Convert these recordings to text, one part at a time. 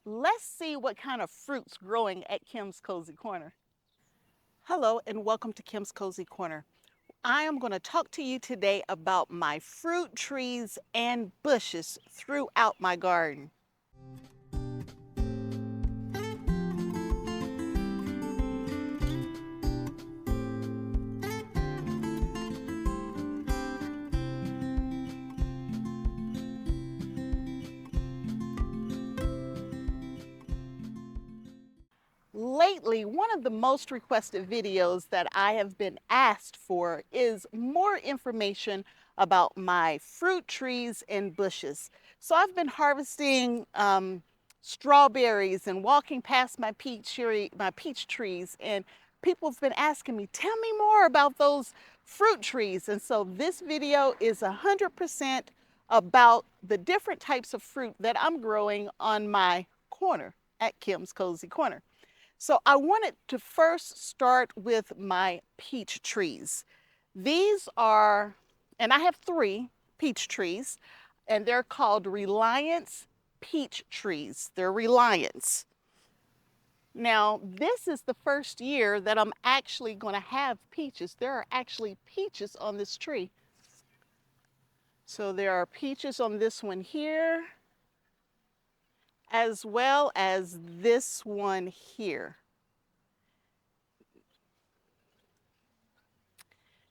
Let's see what kind of fruit's growing at Kim's Kozy Corner. Hello and welcome to Kim's Kozy Corner. I am going to talk to you today about my fruit trees and bushes throughout my garden. Lately, one of the most requested videos that I have been asked for is more information about my fruit trees and bushes. So I've been harvesting strawberries and walking past my peach trees, and people have been asking me, tell me more about those fruit trees. And so this video is 100% about the different types of fruit that I'm growing on my corner at Kim's Kozy Corner. So I wanted to first start with my peach trees. These are, and I have 3 peach trees, and they're called Reliance peach trees. They're Reliance. Now, this is the first year that I'm actually going to have peaches. There are actually peaches on this tree. So there are peaches on this one here, as well as this one here.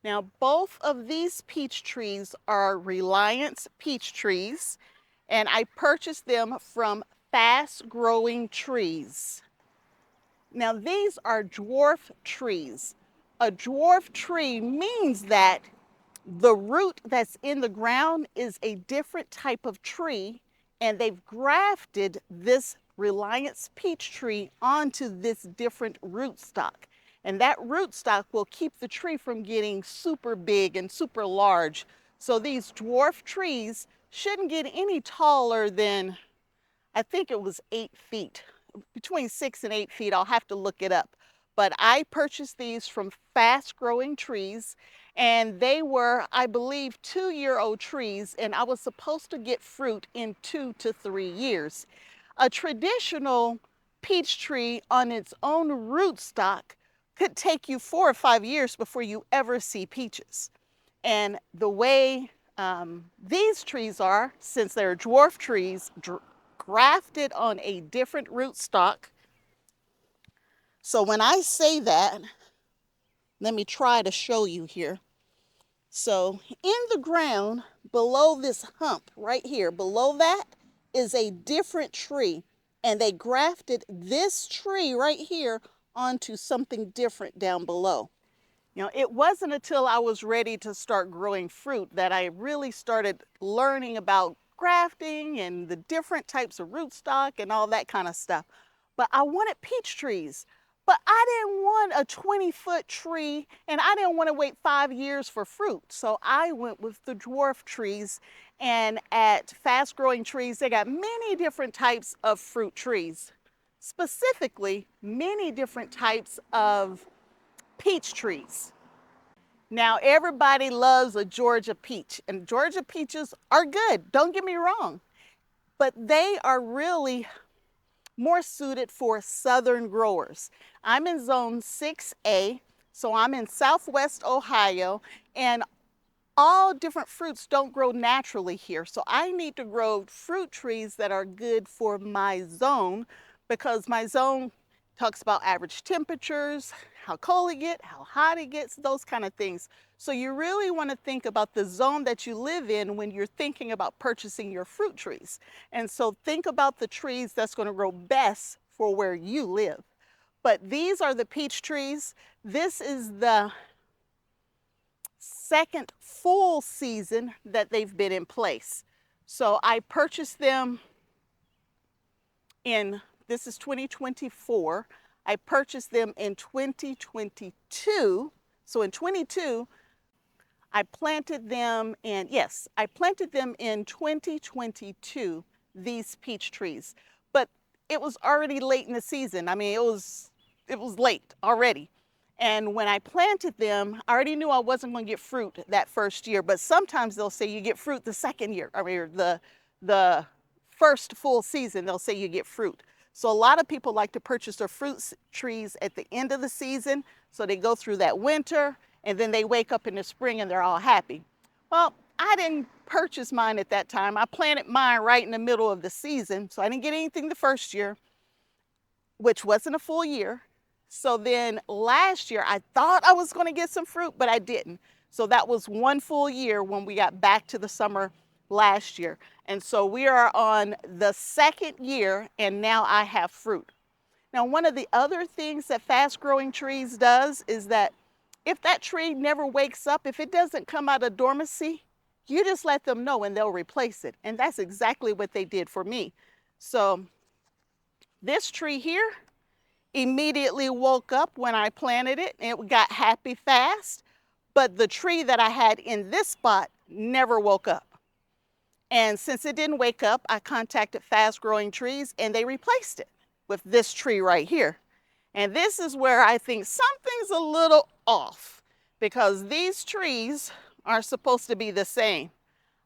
Now, both of these peach trees are Reliance peach trees, and I purchased them from Fast Growing Trees. Now, these are dwarf trees. A dwarf tree means that the root that's in the ground is a different type of tree, and they've grafted this Reliance peach tree onto this different rootstock. And that rootstock will keep the tree from getting super big and super large. So these dwarf trees shouldn't get any taller than, I think it was 8 feet, between 6 and 8 feet. I'll have to look it up. But I purchased these from Fast Growing Trees, and they were, I believe, 2-year-old trees, and I was supposed to get fruit in 2 to 3 years. A traditional peach tree on its own rootstock could take you 4 or 5 years before you ever see peaches. And the way these trees are, since they're dwarf trees, grafted on a different rootstock. So when I say that, let me try to show you here. So in the ground, below this hump right here, below that is a different tree. And they grafted this tree right here onto something different down below. You know, it wasn't until I was ready to start growing fruit that I really started learning about grafting and the different types of rootstock and all that kind of stuff. But I wanted peach trees, but I didn't want a 20-foot tree, and I didn't want to wait 5 years for fruit. So I went with the dwarf trees, and at Fast Growing Trees, they got many different types of fruit trees. Specifically, many different types of peach trees. Now, everybody loves a Georgia peach, and Georgia peaches are good, don't get me wrong, but they are really more suited for southern growers. I'm in zone 6A, so I'm in southwest Ohio, and all different fruits don't grow naturally here. So I need to grow fruit trees that are good for my zone, because my zone talks about average temperatures, how cold it gets, how hot it gets, those kind of things. So you really want to think about the zone that you live in when you're thinking about purchasing your fruit trees. And so think about the trees that's going to grow best for where you live. But these are the peach trees. This is the second full season that they've been in place. So I purchased them this is 2024. I purchased them in 2022. So in 22, I planted them in 2022, these peach trees. But it was already late in the season. I mean, it was late already. And when I planted them, I already knew I wasn't going to get fruit that first year, but sometimes they'll say you get fruit the second year, the first full season, they'll say you get fruit. So a lot of people like to purchase their fruit trees at the end of the season, so they go through that winter and then they wake up in the spring and they're all happy. Well, I didn't purchase mine at that time. I planted mine right in the middle of the season, so I didn't get anything the first year, which wasn't a full year. So then last year, I thought I was going to get some fruit, but I didn't. So that was one full year when we got back to the summer last year. And so we are on the second year, and now I have fruit. Now, one of the other things that fast growing trees does is that if that tree never wakes up, if it doesn't come out of dormancy, you just let them know and they'll replace it. And that's exactly what they did for me. So this tree here immediately woke up when I planted it. It got happy fast, but the tree that I had in this spot never woke up. And since it didn't wake up, I contacted Fast Growing Trees and they replaced it with this tree right here. And this is where I think something's a little off, because these trees are supposed to be the same.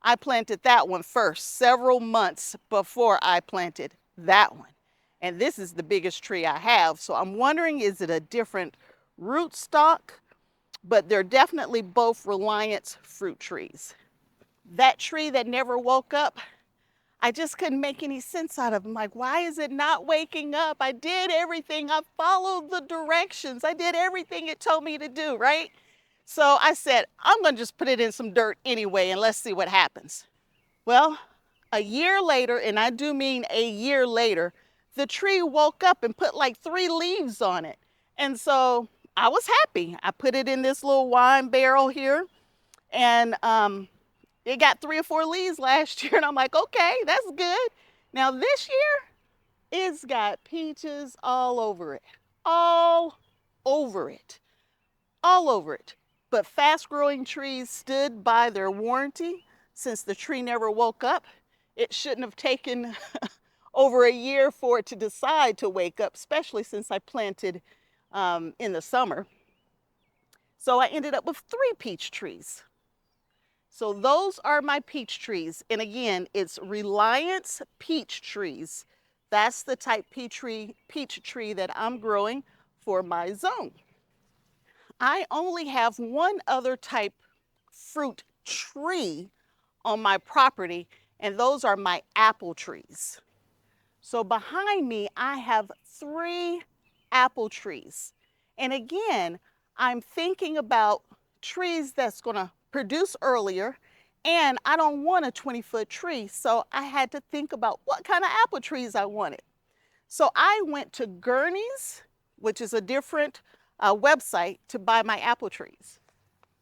I planted that one first, several months before I planted that one. And this is the biggest tree I have. So I'm wondering, is it a different root stock? But they're definitely both Reliance fruit trees. That tree that never woke up, I just couldn't make any sense out of it. I'm like, why is it not waking up? I did everything. I followed the directions. I did everything it told me to do, right? So I said, I'm going to just put it in some dirt anyway, and let's see what happens. Well, a year later, and I do mean a year later, the tree woke up and put like 3 leaves on it. And so I was happy. I put it in this little wine barrel here, and it got 3 or 4 leaves last year, and I'm like, okay, that's good. Now this year, it's got peaches all over it, all over it, all over it. But fast growing trees stood by their warranty. Since the tree never woke up, it shouldn't have taken over a year for it to decide to wake up, especially since I planted in the summer. So I ended up with 3 peach trees. So those are my peach trees. And again, it's Reliance peach trees. That's the type peach tree that I'm growing for my zone. I only have one other type fruit tree on my property, and those are my apple trees. So behind me, I have 3 apple trees. And again, I'm thinking about trees that's gonna produce earlier, and I don't want a 20-foot tree, so I had to think about what kind of apple trees I wanted. So I went to Gurney's, which is a different website, to buy my apple trees.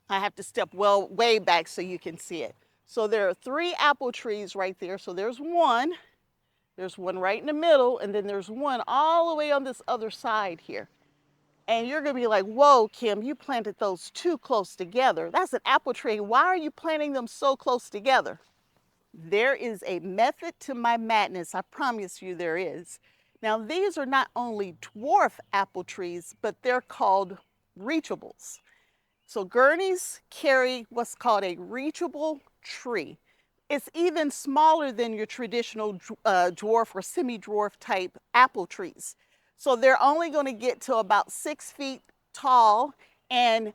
I have to step way back so you can see it. So there are 3 apple trees right there. So there's one right in the middle, and then there's one all the way on this other side here. And you're gonna be like, whoa, Kim, you planted those too close together. That's an apple tree. Why are you planting them so close together? There is a method to my madness. I promise you there is. Now, these are not only dwarf apple trees, but they're called reachables. So Gurney's carry what's called a reachable tree. It's even smaller than your traditional dwarf or semi-dwarf type apple trees. So they're only going to get to about 6 feet tall, and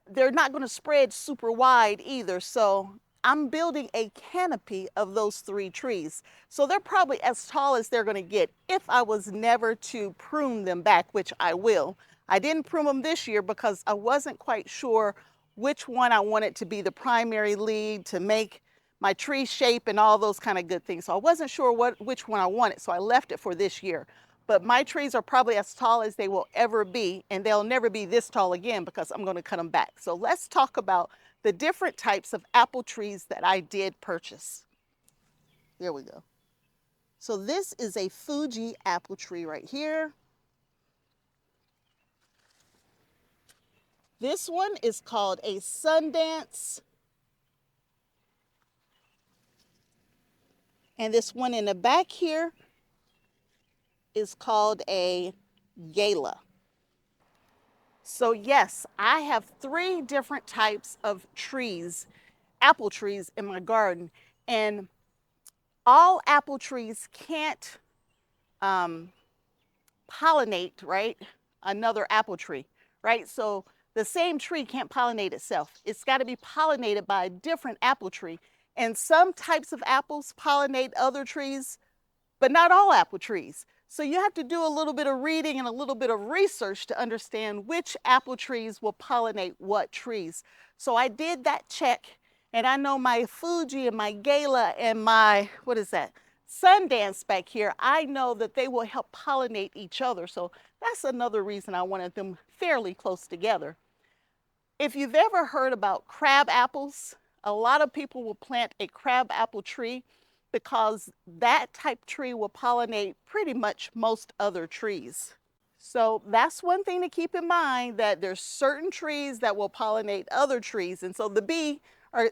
they're not going to spread super wide either. So I'm building a canopy of those 3 trees. So they're probably as tall as they're going to get if I was never to prune them back, which I will. I didn't prune them this year because I wasn't quite sure which one I wanted to be the primary lead to make my tree shape and all those kind of good things. So I wasn't sure which one I wanted, so I left it for this year. But my trees are probably as tall as they will ever be, and they'll never be this tall again because I'm going to cut them back. So let's talk about the different types of apple trees that I did purchase. There we go. So this is a Fuji apple tree right here. This one is called a Sundance. And this one in the back here is called a Gala. So yes, I have 3 different types of trees, apple trees in my garden. And all apple trees can't pollinate, right, another apple tree, right? So the same tree can't pollinate itself. It's got to be pollinated by a different apple tree. And some types of apples pollinate other trees, but not all apple trees. So you have to do a little bit of reading and a little bit of research to understand which apple trees will pollinate what trees. So I did that check, and I know my Fuji and my Gala and my, what is that, Sundance back here, I know that they will help pollinate each other. So that's another reason I wanted them fairly close together. If you've ever heard about crab apples, a lot of people will plant a crab apple tree because that type tree will pollinate pretty much most other trees. So that's one thing to keep in mind, that there's certain trees that will pollinate other trees. And so the bee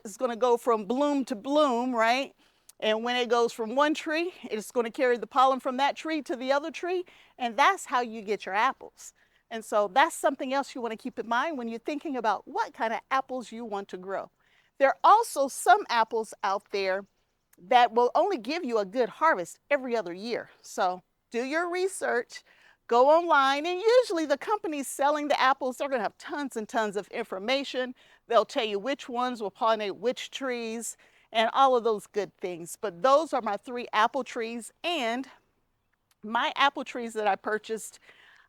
is going to go from bloom to bloom, right? And when it goes from one tree, it's going to carry the pollen from that tree to the other tree. And that's how you get your apples. And so that's something else you want to keep in mind when you're thinking about what kind of apples you want to grow. There are also some apples out there that will only give you a good harvest every other year. So do your research, go online, and usually the companies selling the apples, they're going to have tons and tons of information. They'll tell you which ones will pollinate which trees and all of those good things. But those are my 3 apple trees, and my apple trees that I purchased,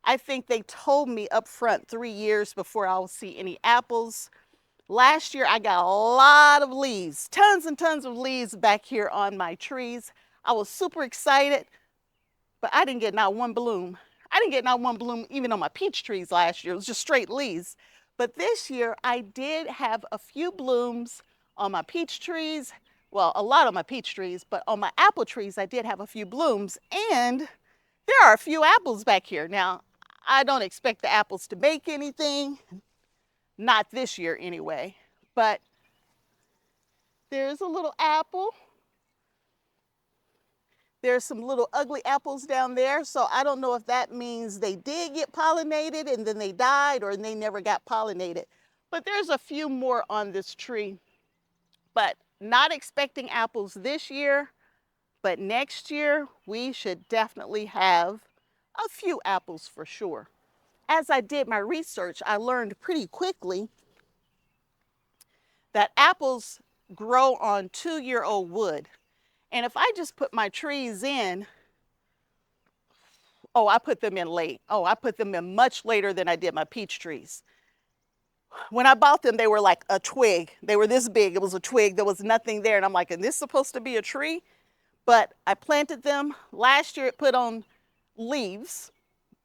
I think they told me up front 3 years before I will see any apples. Last year, I got a lot of leaves, tons and tons of leaves back here on my trees. I was super excited, but I didn't get not one bloom. I didn't get not one bloom even on my peach trees last year. It was just straight leaves. But this year, I did have a few blooms on my peach trees. Well, a lot on my peach trees, but on my apple trees, I did have a few blooms. And there are a few apples back here. Now, I don't expect the apples to make anything. Not this year anyway, but there's a little apple. There's some little ugly apples down there, so I don't know if that means they did get pollinated and then they died, or they never got pollinated. But there's a few more on this tree. But not expecting apples this year, but next year we should definitely have a few apples for sure. As I did my research, I learned pretty quickly that apples grow on 2-year-old wood. And if I just put my trees in, I put them in late. I put them in much later than I did my peach trees. When I bought them, they were like a twig. They were this big. It was a twig. There was nothing there. And I'm like, is this supposed to be a tree? But I planted them. Last year, it put on leaves,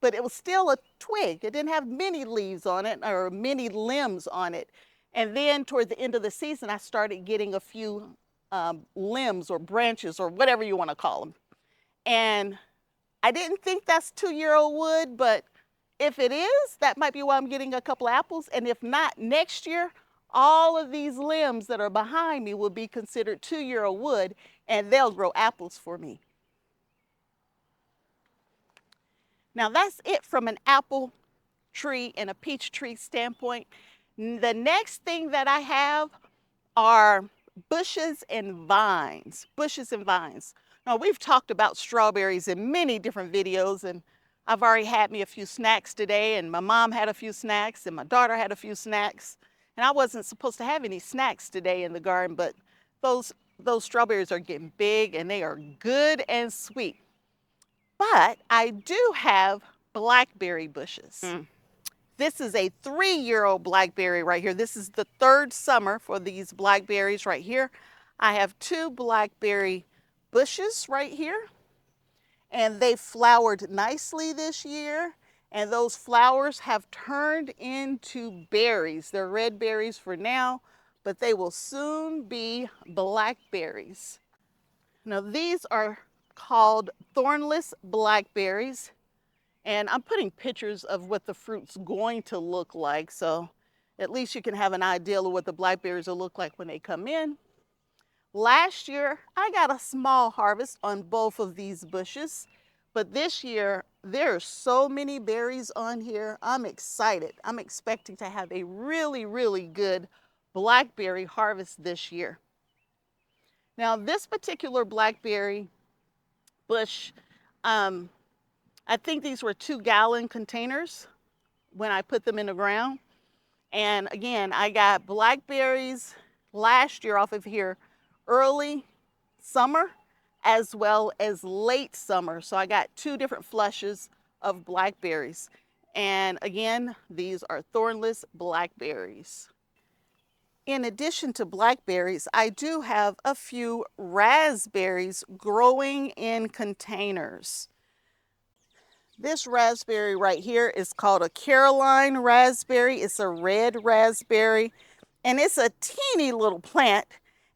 but it was still a twig. It didn't have many leaves on it or many limbs on it. And then toward the end of the season, I started getting a few limbs or branches or whatever you want to call them. And I didn't think that's 2-year-old wood, but if it is, that might be why I'm getting a couple apples. And if not, next year, all of these limbs that are behind me will be considered 2-year-old wood, and they'll grow apples for me. Now that's it from an apple tree and a peach tree standpoint. The next thing that I have are bushes and vines. Bushes and vines. Now we've talked about strawberries in many different videos, and I've already had me a few snacks today, and my mom had a few snacks, and my daughter had a few snacks. And I wasn't supposed to have any snacks today in the garden, but those strawberries are getting big and they are good and sweet. But I do have blackberry bushes. This is a 3-year-old blackberry right here. This is the 3rd summer for these blackberries right here. I have 2 blackberry bushes right here, and they flowered nicely this year, and those flowers have turned into berries. They're red berries for now, but they will soon be blackberries. Now these are called thornless blackberries. And I'm putting pictures of what the fruit's going to look like, so at least you can have an idea of what the blackberries will look like when they come in. Last year, I got a small harvest on both of these bushes, but this year, there are so many berries on here. I'm excited. I'm expecting to have a really, really good blackberry harvest this year. Now, this particular blackberry bush, I think these were 2-gallon containers when I put them in the ground. And again, I got blackberries last year off of here early summer as well as late summer. So I got 2 different flushes of blackberries. And again, these are thornless blackberries. In addition to blackberries, I do have a few raspberries growing in containers. This raspberry right here is called a Caroline raspberry. It's a red raspberry, and it's a teeny little plant,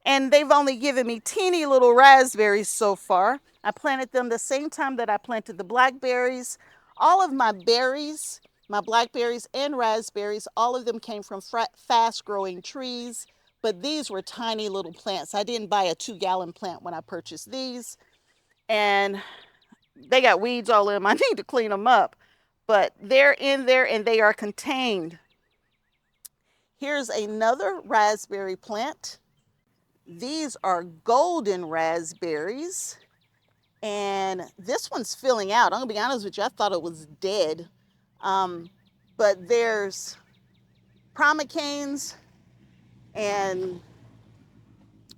and they've only given me teeny little raspberries so far. I planted them the same time that I planted the blackberries. All of my berries, my blackberries and raspberries, all of them came from fast-growing trees, but these were tiny little plants. I didn't buy a 2-gallon plant when I purchased these, and they got weeds all in them. I need to clean them up, but they're in there and they are contained. Here's another raspberry plant. These are golden raspberries, and this one's filling out. I'm gonna be honest with you, I thought it was dead, but there's promicanes and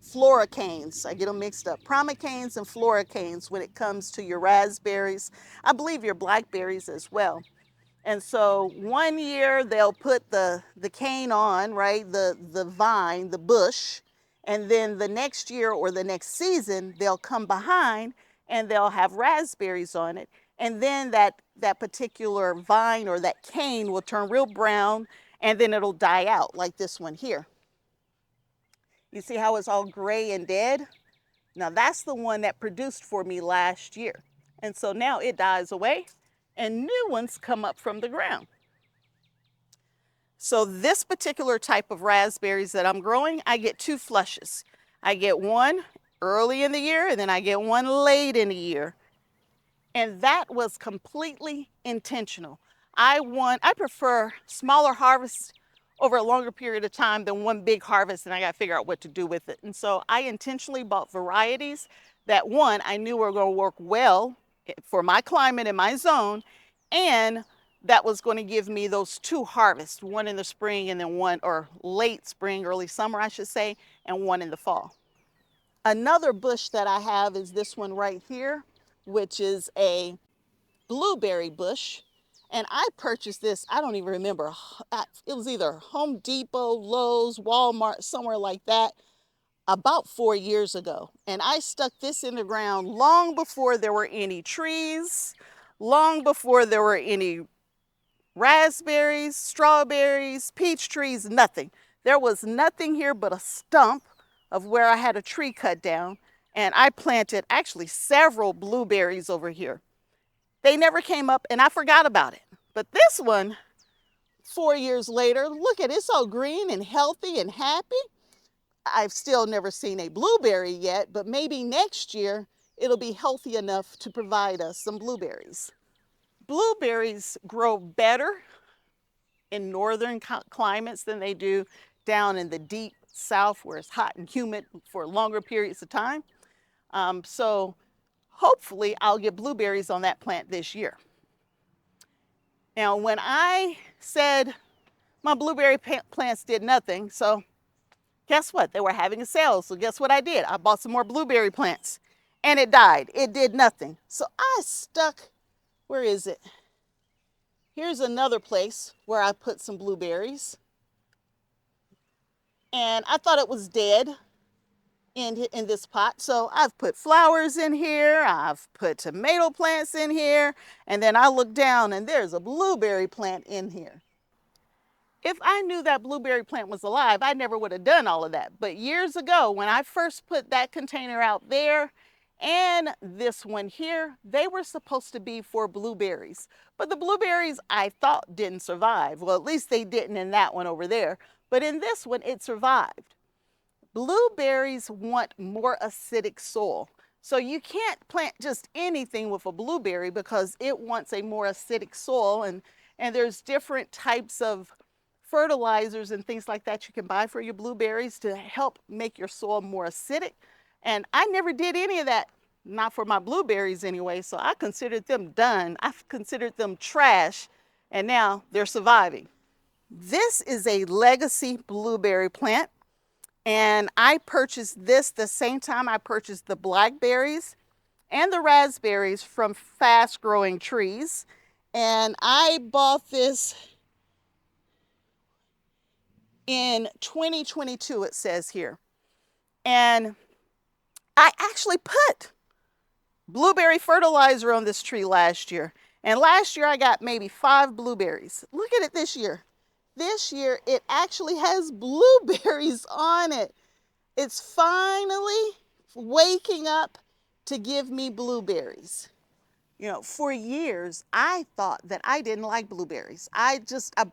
floricanes. I get them mixed up. Promicanes and floricanes when it comes to your raspberries. I believe your blackberries as well. And so one year they'll put the cane on, right? The vine, the bush. And then the next year or the next season, they'll come behind and they'll have raspberries on it. And then that particular vine or that cane will turn real brown, and then it'll die out like this one here. You see how it's all gray and dead? Now that's the one that produced for me last year. And so now it dies away and new ones come up from the ground. So this particular type of raspberries that I'm growing, I get 2 flushes. I get one early in the year and then I get one late in the year. And that was completely intentional. I prefer smaller harvests over a longer period of time than one big harvest, and I got to figure out what to do with it. And so I intentionally bought varieties that, one, I knew were going to work well for my climate and my zone, and that was going to give me those 2 harvests, one in the spring and then one, or late spring, early summer, I should say, and one in the fall. Another bush that I have is this one right here, which is a blueberry bush. And I purchased this, I don't even remember, it was either Home Depot, Lowe's, Walmart, somewhere like that, about 4 years ago. And I stuck this in the ground long before there were any trees, long before there were any raspberries, strawberries, peach trees, nothing. There was nothing here but a stump of where I had a tree cut down. And I planted actually several blueberries over here. They never came up and I forgot about it. But this one, 4 years later, look at it, it's all green and healthy and happy. I've still never seen a blueberry yet, but maybe next year it'll be healthy enough to provide us some blueberries. Blueberries grow better in northern climates than they do down in the deep south where it's hot and humid for longer periods of time. So hopefully I'll get blueberries on that plant this year. Now, when I said my blueberry plants did nothing, so guess what? They were having a sale. So guess what I did? I bought some more blueberry plants and it died. It did nothing. So I stuck, where is it? Here's another place where I put some blueberries. And I thought it was dead in this pot. So I've put flowers in here, I've put tomato plants in here, and then I look down and there's a blueberry plant in here. If I knew that blueberry plant was alive, I never would have done all of that. But years ago, when I first put that container out there and this one here, they were supposed to be for blueberries. But the blueberries I thought didn't survive. Well, at least they didn't in that one over there. But in this one, it survived. Blueberries want more acidic soil. So you can't plant just anything with a blueberry because it wants a more acidic soil. And there's different types of fertilizers and things like that you can buy for your blueberries to help make your soil more acidic. And I never did any of that not for my blueberries anyway, so I considered them done. I considered them trash, and now they're surviving. This is a legacy blueberry plant, and I purchased this the same time I purchased the blackberries and the raspberries from fast growing trees. And I bought this in 2022, it says here. And I actually put blueberry fertilizer on this tree last year. And last year I got maybe 5 blueberries. Look at it this year. This year it actually has blueberries on it. It's finally waking up to give me blueberries. You know, for years, I thought that I didn't like blueberries. I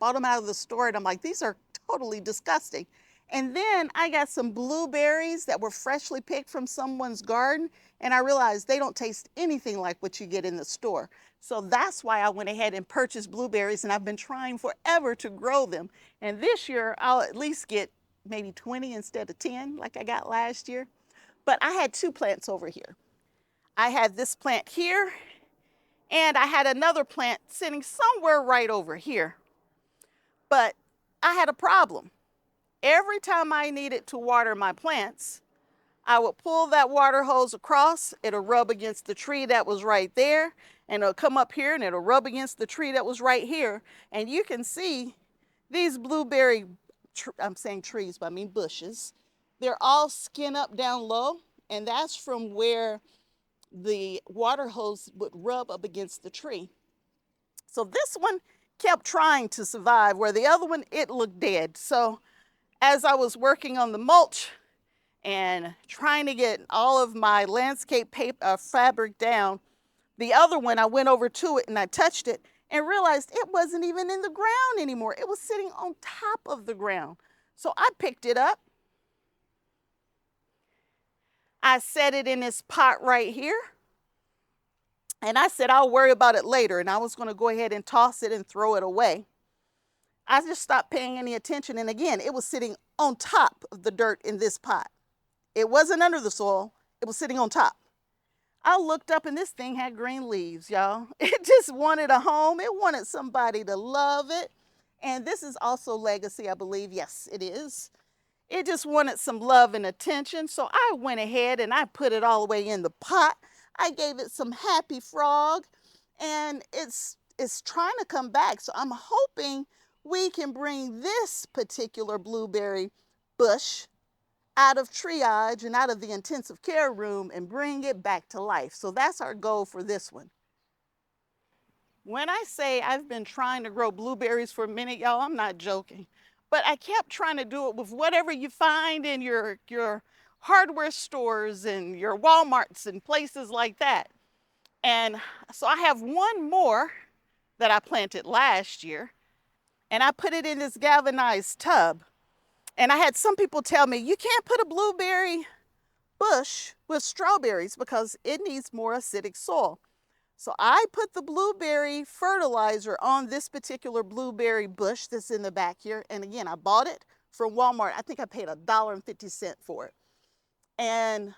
bought them out of the store and I'm like, these are totally disgusting. And then I got some blueberries that were freshly picked from someone's garden, and I realized they don't taste anything like what you get in the store. So that's why I went ahead and purchased blueberries, and I've been trying forever to grow them. And this year, I'll at least get maybe 20 instead of 10 like I got last year. But I had 2 plants over here. I had this plant here, and I had another plant sitting somewhere right over here. But I had a problem. Every time I needed to water my plants, I would pull that water hose across, it'll rub against the tree that was right there, and it'll come up here and it'll rub against the tree that was right here. And you can see these blueberry, I'm saying trees, but I mean bushes, they're all skin up down low, and that's from where the water hose would rub up against the tree. So this one kept trying to survive, where the other one, it looked dead. So as I was working on the mulch and trying to get all of my landscape fabric down, the other one, I went over to it and I touched it and realized it wasn't even in the ground anymore. It was sitting on top of the ground. So I picked it up. I set it in this pot right here. And I said, I'll worry about it later. And I was going to go ahead and toss it and throw it away. I just stopped paying any attention. And again, it was sitting on top of the dirt in this pot. It wasn't under the soil. It was sitting on top. I looked up and this thing had green leaves, y'all. It just wanted a home. It wanted somebody to love it. And this is also legacy, I believe. Yes, it is. It just wanted some love and attention. So I went ahead and I put it all the way in the pot. I gave it some happy frog, and it's trying to come back. So I'm hoping we can bring this particular blueberry bush out of triage and out of the intensive care room and bring it back to life. So that's our goal for this one. When I say I've been trying to grow blueberries for a minute, y'all, I'm not joking. But I kept trying to do it with whatever you find in your hardware stores and your Walmarts and places like that. And so I have one more that I planted last year, and I put it in this galvanized tub. And I had some people tell me, you can't put a blueberry bush with strawberries because it needs more acidic soil. So I put the blueberry fertilizer on this particular blueberry bush that's in the back here. And again, I bought it from Walmart. I think I paid $1.50 for it. And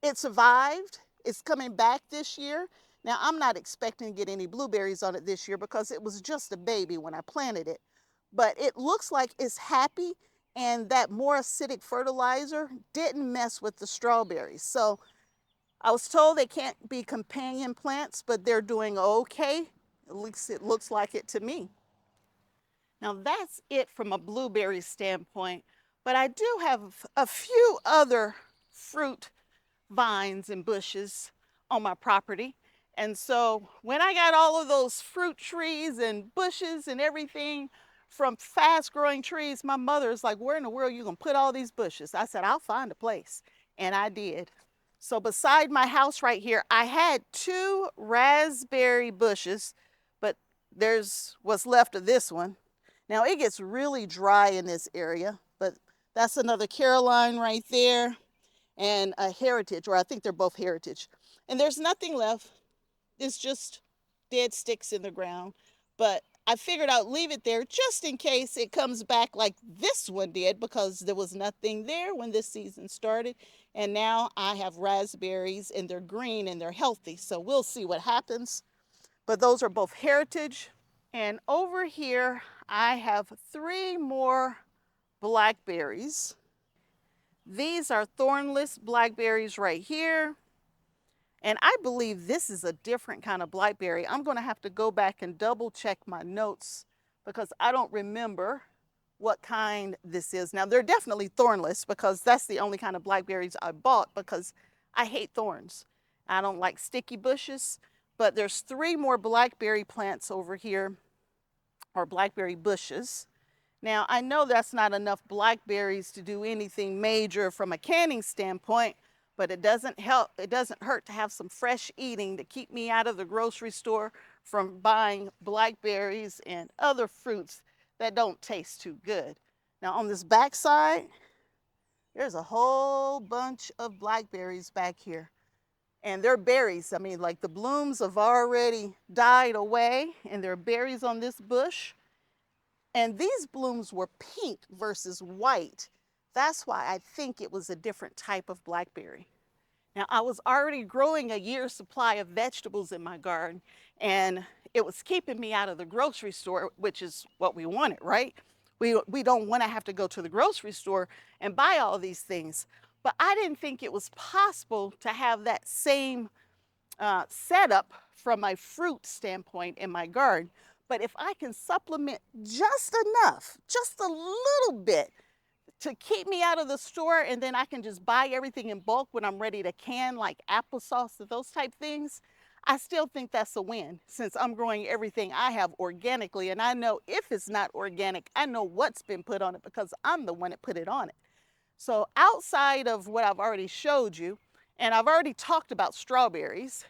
it survived. It's coming back this year. Now, I'm not expecting to get any blueberries on it this year because it was just a baby when I planted it. But it looks like it's happy, and that more acidic fertilizer didn't mess with the strawberries. So I was told they can't be companion plants, but they're doing okay. At least it looks like it to me. Now, that's it from a blueberry standpoint, but I do have a few other fruit vines and bushes on my property. And so when I got all of those fruit trees and bushes and everything from fast growing trees, my mother's like, where in the world are you gonna put all these bushes? I said, I'll find a place. And I did. So beside my house right here, I had 2 raspberry bushes, but there's what's left of this one. Now it gets really dry in this area, but that's another Caroline right there, and a heritage, or I think they're both heritage. And there's nothing left. It's just dead sticks in the ground. But I figured I'd leave it there just in case it comes back like this one did, because there was nothing there when this season started. And now I have raspberries and they're green and they're healthy. So we'll see what happens. But those are both heritage. And over here, I have 3 more blackberries. These are thornless blackberries right here. And I believe this is a different kind of blackberry. I'm going to have to go back and double check my notes because I don't remember what kind this is. Now, they're definitely thornless because that's the only kind of blackberries I bought because I hate thorns. I don't like sticky bushes, but there's 3 more blackberry plants over here, or blackberry bushes. Now, I know that's not enough blackberries to do anything major from a canning standpoint, but it doesn't hurt to have some fresh eating to keep me out of the grocery store from buying blackberries and other fruits that don't taste too good. Now, on this back side, there's a whole bunch of blackberries back here. And they're berries. I mean, like the blooms have already died away, and there are berries on this bush. And these blooms were pink versus white. That's why I think it was a different type of blackberry. Now, I was already growing a year's supply of vegetables in my garden, and it was keeping me out of the grocery store, which is what we wanted, right? We don't want to have to go to the grocery store and buy all these things. But I didn't think it was possible to have that same setup from my fruit standpoint in my garden. But if I can supplement just enough, just a little bit, to keep me out of the store, and then I can just buy everything in bulk when I'm ready to can, like applesauce and those type things, I still think that's a win since I'm growing everything I have organically. And I know if it's not organic, I know what's been put on it because I'm the one that put it on it. So outside of what I've already showed you, and I've already talked about strawberries,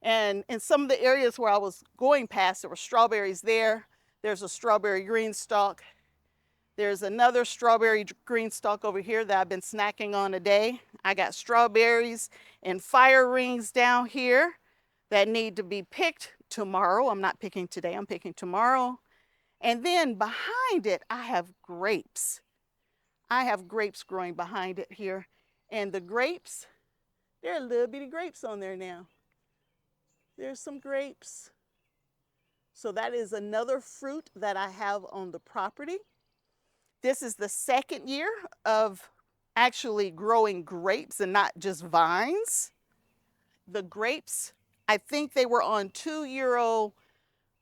and in some of the areas where I was going past, there were strawberries there. There's a strawberry GreenStalk. There's another strawberry GreenStalk over here that I've been snacking on today. I got strawberries and fire rings down here that need to be picked tomorrow. I'm not picking today, I'm picking tomorrow. And then behind it, I have grapes. I have grapes growing behind it here. And the grapes, there are little bitty grapes on there now. There's some grapes. So that is another fruit that I have on the property. This is the second year of actually growing grapes and not just vines. The grapes, I think they were on €2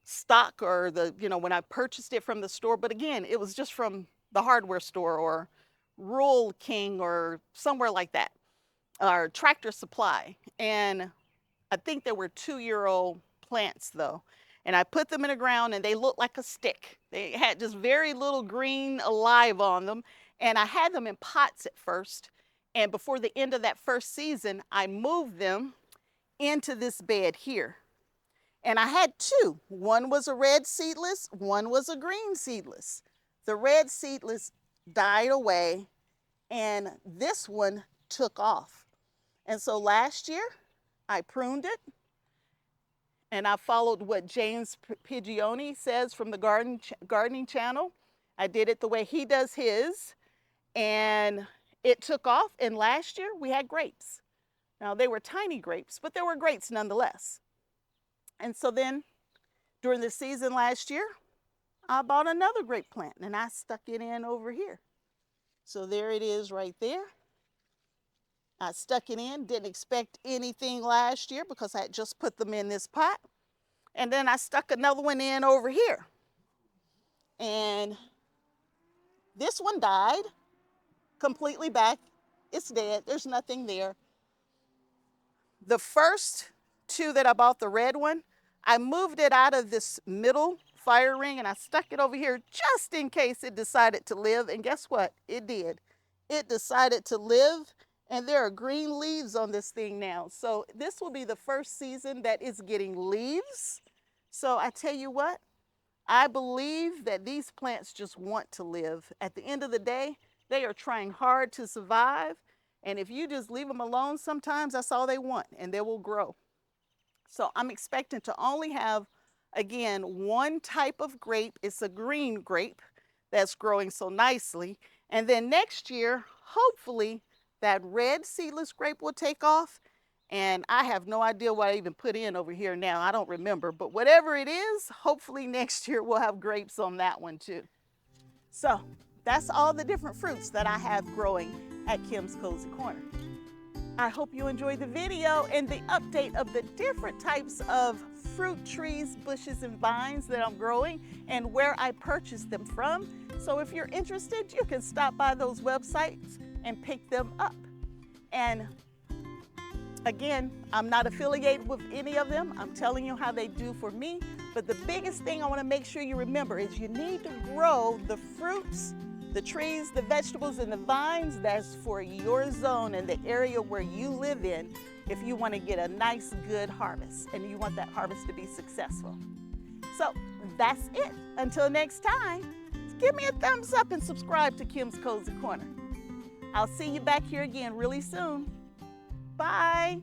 stock, or when I purchased it from the store. But again, it was just from the hardware store or Rural King or somewhere like that, or Tractor Supply. And I think they were €2 plants though. And I put them in the ground and they looked like a stick. They had just very little green alive on them. And I had them in pots at first. And before the end of that first season, I moved them into this bed here. And I had 2. One was a red seedless, one was a green seedless. The red seedless died away and this one took off. And so last year, I pruned it, and I followed what James Pigioni says from the gardening channel. I did it the way he does his, and it took off. And last year we had grapes. Now they were tiny grapes, but they were grapes nonetheless. And so then during the season last year, I bought another grape plant and I stuck it in over here. So there it is right there. I stuck it in, didn't expect anything last year because I had just put them in this pot. And then I stuck another one in over here. And this one died completely back. It's dead. There's nothing there. The first 2 that I bought, the red one, I moved it out of this middle fire ring and I stuck it over here just in case it decided to live. And guess what? It did. It decided to live, and there are green leaves on this thing now. So this will be the first season that it's getting leaves. So I tell you what, I believe that these plants just want to live. At the end of the day, they are trying hard to survive. And if you just leave them alone, sometimes that's all they want, and they will grow. So I'm expecting to only have, again, one type of grape. It's a green grape that's growing so nicely. And then next year, hopefully, that red seedless grape will take off. And I have no idea what I even put in over here now. I don't remember, but whatever it is, hopefully next year we'll have grapes on that one too. So that's all the different fruits that I have growing at Kim's Kozy Korner. I hope you enjoyed the video and the update of the different types of fruit trees, bushes, and vines that I'm growing and where I purchased them from. So if you're interested, you can stop by those websites and pick them up. And again, I'm not affiliated with any of them. I'm telling you how they do for me. But the biggest thing I want to make sure you remember is you need to grow the fruits, the trees, the vegetables, and the vines that's for your zone and the area where you live in if you want to get a nice, good harvest and you want that harvest to be successful. So that's it. Until next time, give me a thumbs up and subscribe to Kim's Kozy Korner. I'll see you back here again really soon. Bye.